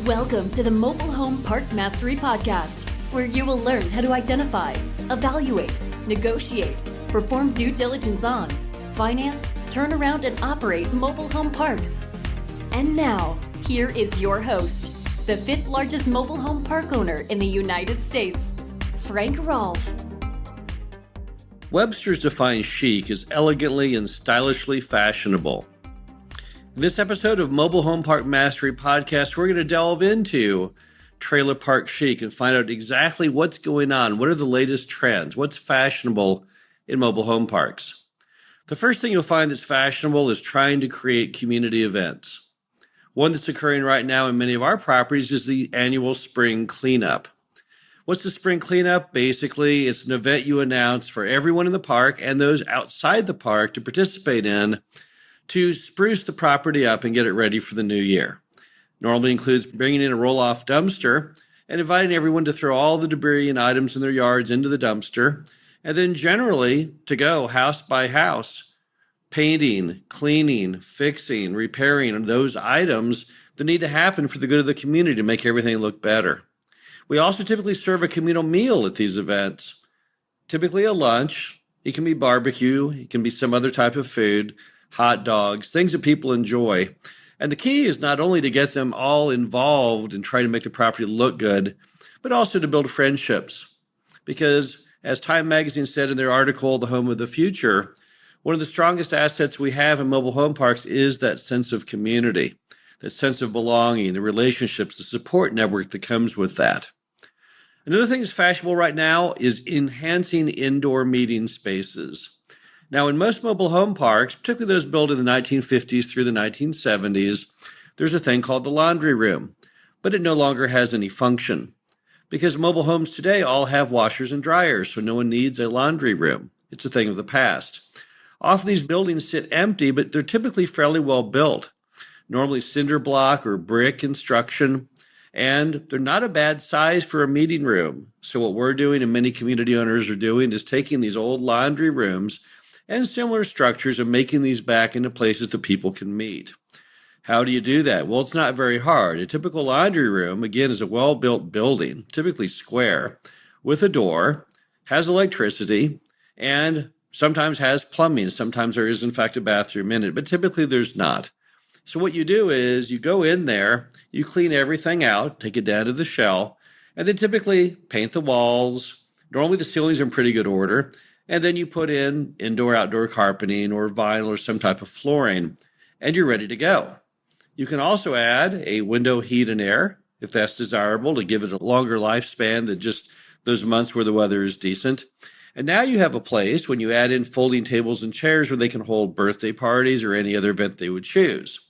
Welcome to the Mobile Home Park Mastery Podcast, where you will learn how to identify, evaluate, negotiate, perform due diligence on, finance, turn around, and operate mobile home parks. And now, here is your host, the fifth largest mobile home park owner in the United States, Frank Rolfe. Webster's defines chic as elegantly and stylishly fashionable. In this episode of Mobile Home Park Mastery Podcast, we're going to delve into trailer park chic and find out exactly what's going on. What are the latest trends? What's fashionable in mobile home parks? The first thing you'll find that's fashionable is trying to create community events. One that's occurring right now in many of our properties is the annual spring cleanup. What's the spring cleanup? Basically, it's an event you announce for everyone in the park and those outside the park to participate in to spruce the property up and get it ready for the new year. Normally includes bringing in a roll-off dumpster and inviting everyone to throw all the debris and items in their yards into the dumpster, and then generally to go house by house, painting, cleaning, fixing, repairing those items that need to happen for the good of the community to make everything look better. We also typically serve a communal meal at these events, typically a lunch. It can be barbecue, it can be some other type of food, hot dogs, things that people enjoy. And the key is not only to get them all involved and try to make the property look good, but also to build friendships. Because as Time Magazine said in their article, The Home of the Future, one of the strongest assets we have in mobile home parks is that sense of community, that sense of belonging, the relationships, the support network that comes with that. Another thing that's fashionable right now is enhancing indoor meeting spaces. Now, in most mobile home parks, particularly those built in the 1950s through the 1970s, there's a thing called the laundry room, but it no longer has any function because mobile homes today all have washers and dryers, so no one needs a laundry room. It's a thing of the past. Often these buildings sit empty, but they're typically fairly well built, normally cinder block or brick construction, and they're not a bad size for a meeting room. So what we're doing and many community owners are doing is taking these old laundry rooms and similar structures and making these back into places that people can meet. How do you do that? Well, it's not very hard. A typical laundry room, again, is a well-built building, typically square, with a door, has electricity, and sometimes has plumbing. Sometimes there is, in fact, a bathroom in it, but typically there's not. So what you do is you go in there, you clean everything out, take it down to the shell, and then typically paint the walls. Normally the ceilings are in pretty good order. And then you put in indoor-outdoor carpeting or vinyl or some type of flooring, and you're ready to go. You can also add a window heat and air, if that's desirable, to give it a longer lifespan than just those months where the weather is decent. And now you have a place when you add in folding tables and chairs where they can hold birthday parties or any other event they would choose.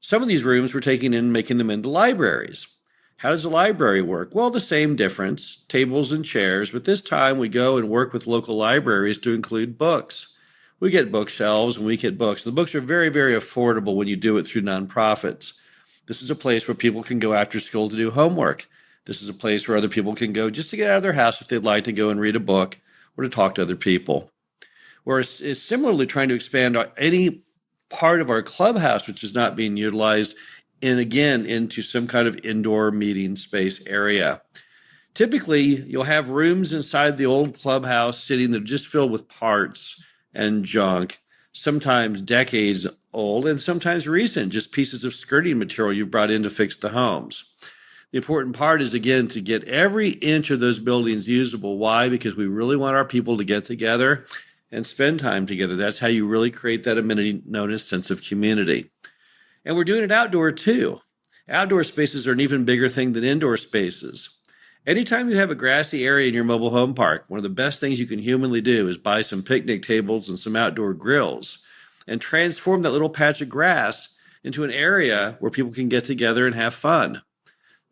Some of these rooms we're taking in and making them into libraries. How does a library work? Well, the same difference, tables and chairs, but this time we go and work with local libraries to include books. We get bookshelves and we get books. The books are very, very affordable when you do it through nonprofits. This is a place where people can go after school to do homework. This is a place where other people can go just to get out of their house if they'd like to go and read a book or to talk to other people. We're similarly trying to expand any part of our clubhouse which is not being utilized and again into some kind of indoor meeting space area. Typically, you'll have rooms inside the old clubhouse sitting that are just filled with parts and junk, sometimes decades old and sometimes recent, just pieces of skirting material you've brought in to fix the homes. The important part is, again, to get every inch of those buildings usable. Why? Because we really want our people to get together and spend time together. That's how you really create that amenity known as sense of community. And we're doing it outdoor too. Outdoor spaces are an even bigger thing than indoor spaces. Anytime you have a grassy area in your mobile home park, one of the best things you can humanly do is buy some picnic tables and some outdoor grills and transform that little patch of grass into an area where people can get together and have fun.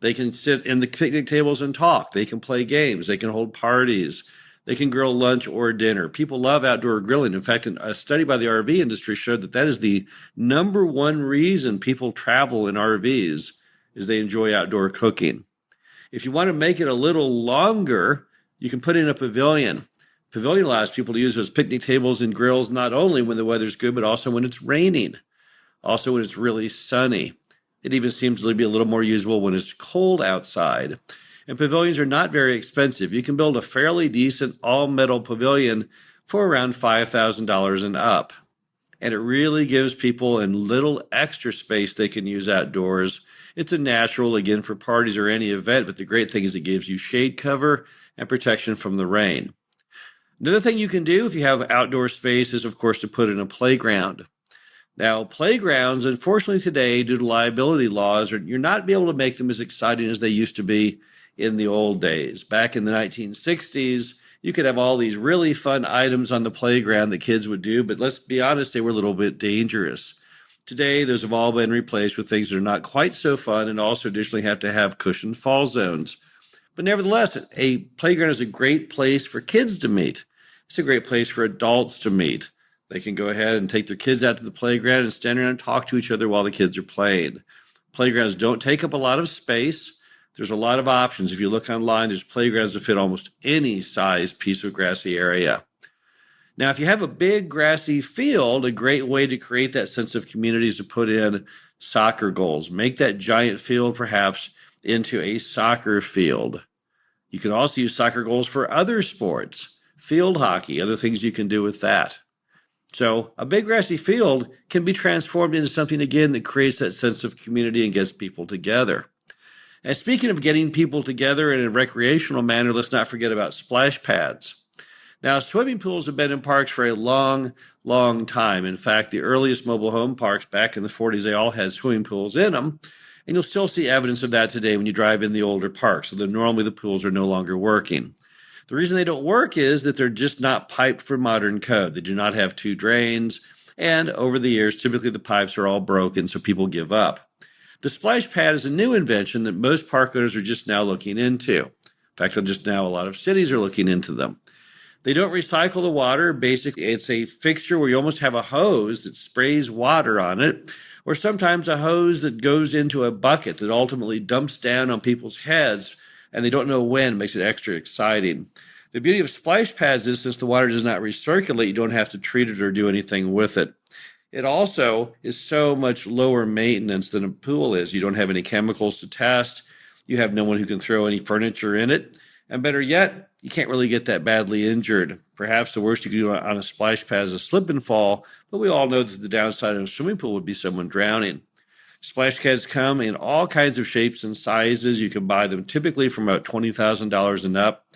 They can sit in the picnic tables and talk. They can play games. They can hold parties. They can grill lunch or dinner. People love outdoor grilling. In fact, a study by the RV industry showed that that is the number one reason people travel in RVs is they enjoy outdoor cooking. If you want to make it a little longer, you can put in a pavilion. Pavilion allows people to use those picnic tables and grills not only when the weather's good, but also when it's raining, also when it's really sunny. It even seems to be a little more usable when it's cold outside. And pavilions are not very expensive. You can build a fairly decent all-metal pavilion for around $5,000 and up. And it really gives people a little extra space they can use outdoors. It's a natural, again, for parties or any event, but the great thing is it gives you shade cover and protection from the rain. Another thing you can do if you have outdoor space is, of course, to put in a playground. Now, playgrounds, unfortunately today, due to liability laws, you're not be able to make them as exciting as they used to be in the old days. Back in the 1960s, you could have all these really fun items on the playground that kids would do, but let's be honest, they were a little bit dangerous. Today, those have all been replaced with things that are not quite so fun and also additionally have to have cushioned fall zones. But nevertheless, a playground is a great place for kids to meet. It's a great place for adults to meet. They can go ahead and take their kids out to the playground and stand around and talk to each other while the kids are playing. Playgrounds don't take up a lot of space. There's a lot of options. If you look online, there's playgrounds that fit almost any size piece of grassy area. Now, if you have a big grassy field, a great way to create that sense of community is to put in soccer goals. Make that giant field perhaps into a soccer field. You can also use soccer goals for other sports, field hockey, other things you can do with that. So a big grassy field can be transformed into something, again, that creates that sense of community and gets people together. And speaking of getting people together in a recreational manner, let's not forget about splash pads. Now, swimming pools have been in parks for a long, long time. In fact, the earliest mobile home parks back in the 40s, they all had swimming pools in them. And you'll still see evidence of that today when you drive in the older parks, although normally the pools are no longer working. The reason they don't work is that they're just not piped for modern code. They do not have two drains, and over the years, typically the pipes are all broken, so people give up. The splash pad is a new invention that most park owners are just now looking into. In fact, just now a lot of cities are looking into them. They don't recycle the water. Basically, it's a fixture where you almost have a hose that sprays water on it, or sometimes a hose that goes into a bucket that ultimately dumps down on people's heads, and they don't know when. It makes it extra exciting. The beauty of splash pads is since the water does not recirculate, you don't have to treat it or do anything with it. It also is so much lower maintenance than a pool is. You don't have any chemicals to test. You have no one who can throw any furniture in it. And better yet, you can't really get that badly injured. Perhaps the worst you could do on a splash pad is a slip and fall, but we all know that the downside of a swimming pool would be someone drowning. Splash pads come in all kinds of shapes and sizes. You can buy them typically from about $20,000 and up.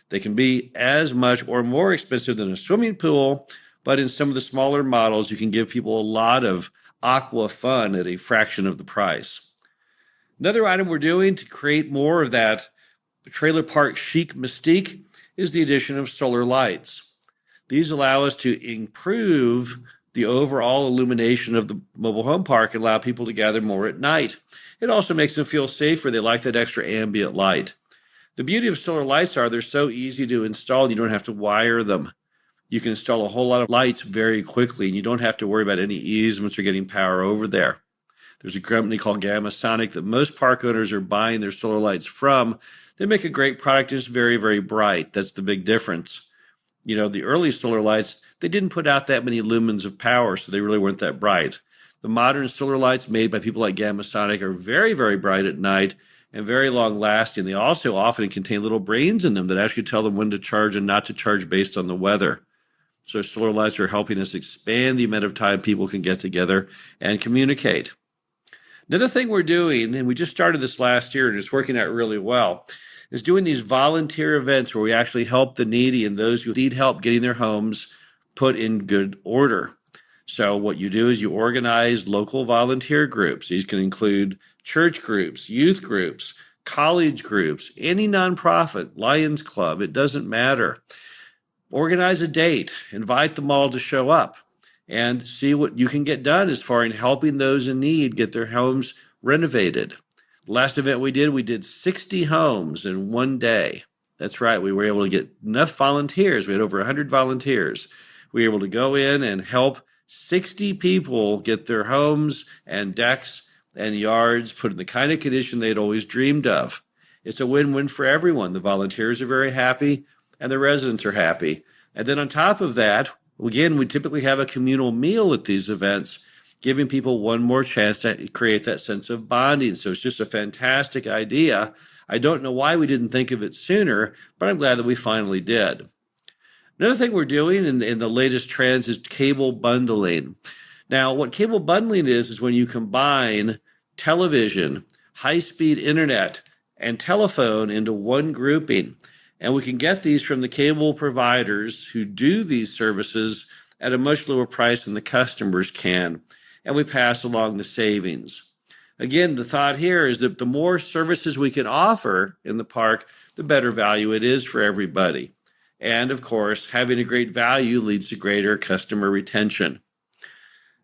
They can be as much or more expensive than a swimming pool, but in some of the smaller models, you can give people a lot of aqua fun at a fraction of the price. Another item we're doing to create more of that trailer park chic mystique is the addition of solar lights. These allow us to improve the overall illumination of the mobile home park and allow people to gather more at night. It also makes them feel safer. They like that extra ambient light. The beauty of solar lights are they're so easy to install. You don't have to wire them. You can install a whole lot of lights very quickly, and you don't have to worry about any easements or getting power over there. There's a company called Gamma Sonic that most park owners are buying their solar lights from. They make a great product. It's very, very bright. That's the big difference. You know, the early solar lights, they didn't put out that many lumens of power, so they really weren't that bright. The modern solar lights made by people like Gamma Sonic are very, very bright at night and very long lasting. They also often contain little brains in them that actually tell them when to charge and not to charge based on the weather. So solar lights are helping us expand the amount of time people can get together and communicate. Another thing we're doing, and we just started this last year and it's working out really well, is doing these volunteer events where we actually help the needy and those who need help getting their homes put in good order. So what you do is you organize local volunteer groups. These can include church groups, youth groups, college groups, any nonprofit, Lions Club, it doesn't matter. Organize a date, invite them all to show up, and see what you can get done as far as helping those in need get their homes renovated. The last event we did 60 homes in one day. That's right, we were able to get enough volunteers. We had over 100 volunteers. We were able to go in and help 60 people get their homes and decks and yards put in the kind of condition they'd always dreamed of. It's a win-win for everyone. The volunteers are very happy and the residents are happy. And then on top of that, again, we typically have a communal meal at these events. giving people one more chance to create that sense of bonding. So it's just a fantastic idea. I don't know why we didn't think of it sooner, but I'm glad that we finally did. Another thing we're doing in the latest trends is cable bundling. Now, what cable bundling is when you combine television, high-speed internet, and telephone into one grouping. And we can get these from the cable providers who do these services at a much lower price than the customers can. And we pass along the savings. Again, the thought here is that the more services we can offer in the park, the better value it is for everybody. And of course, having a great value leads to greater customer retention.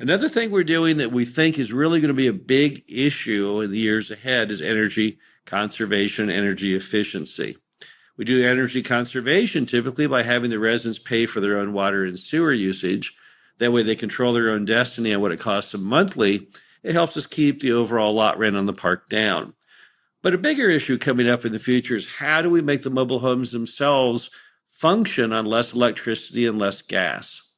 Another thing we're doing that we think is really going to be a big issue in the years ahead is energy conservation, energy efficiency. We do energy conservation typically by having the residents pay for their own water and sewer usage. That way they control their own destiny and what it costs them monthly. It helps us keep the overall lot rent on the park down. But a bigger issue coming up in the future is how do we make the mobile homes themselves function on less electricity and less gas?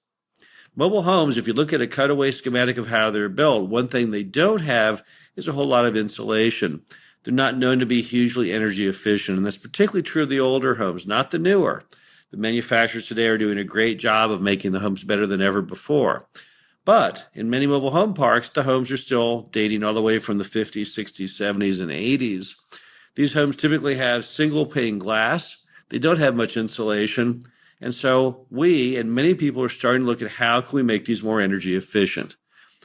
Mobile homes, if you look at a cutaway schematic of how they're built, one thing they don't have is a whole lot of insulation. They're not known to be hugely energy efficient, and that's particularly true of the older homes, not the newer. The manufacturers today are doing a great job of making the homes better than ever before. But in many mobile home parks, the homes are still dating all the way from the 50s, 60s, 70s, and 80s. These homes typically have single pane glass. They don't have much insulation. And so we and many people are starting to look at how can we make these more energy efficient.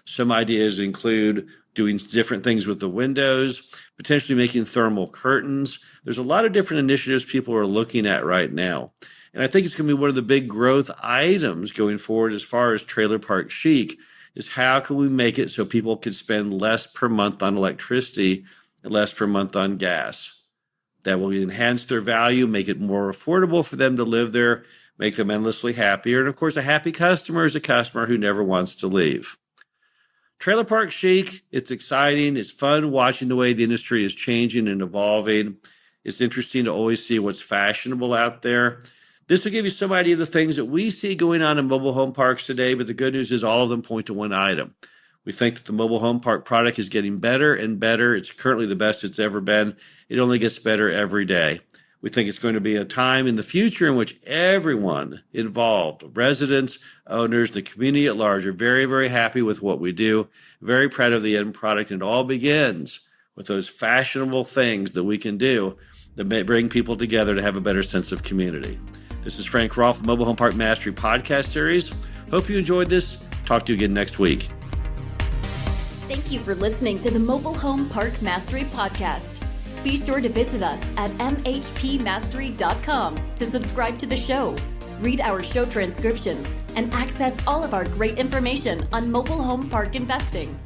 Some ideas include doing different things with the windows, potentially making thermal curtains. There's a lot of different initiatives people are looking at right now. And I think it's going to be one of the big growth items going forward as far as Trailer Park Chic is how can we make it so people can spend less per month on electricity and less per month on gas. That will enhance their value, make it more affordable for them to live there, make them endlessly happier. And of course, a happy customer is a customer who never wants to leave. Trailer Park Chic, it's exciting. It's fun watching the way the industry is changing and evolving. It's interesting to always see what's fashionable out there. This will give you some idea of the things that we see going on in mobile home parks today, but the good news is all of them point to one item. We think that the mobile home park product is getting better and better. It's currently the best it's ever been. It only gets better every day. We think it's going to be a time in the future in which everyone involved, residents, owners, the community at large, are very, very happy with what we do, very proud of the end product. And it all begins with those fashionable things that we can do that may bring people together to have a better sense of community. This is Frank Rolfe, the Mobile Home Park Mastery podcast series. Hope you enjoyed this. Talk to you again next week. Thank you for listening to the Mobile Home Park Mastery podcast. Be sure to visit us at mhpmastery.com to subscribe to the show, read our show transcriptions, and access all of our great information on mobile home park investing.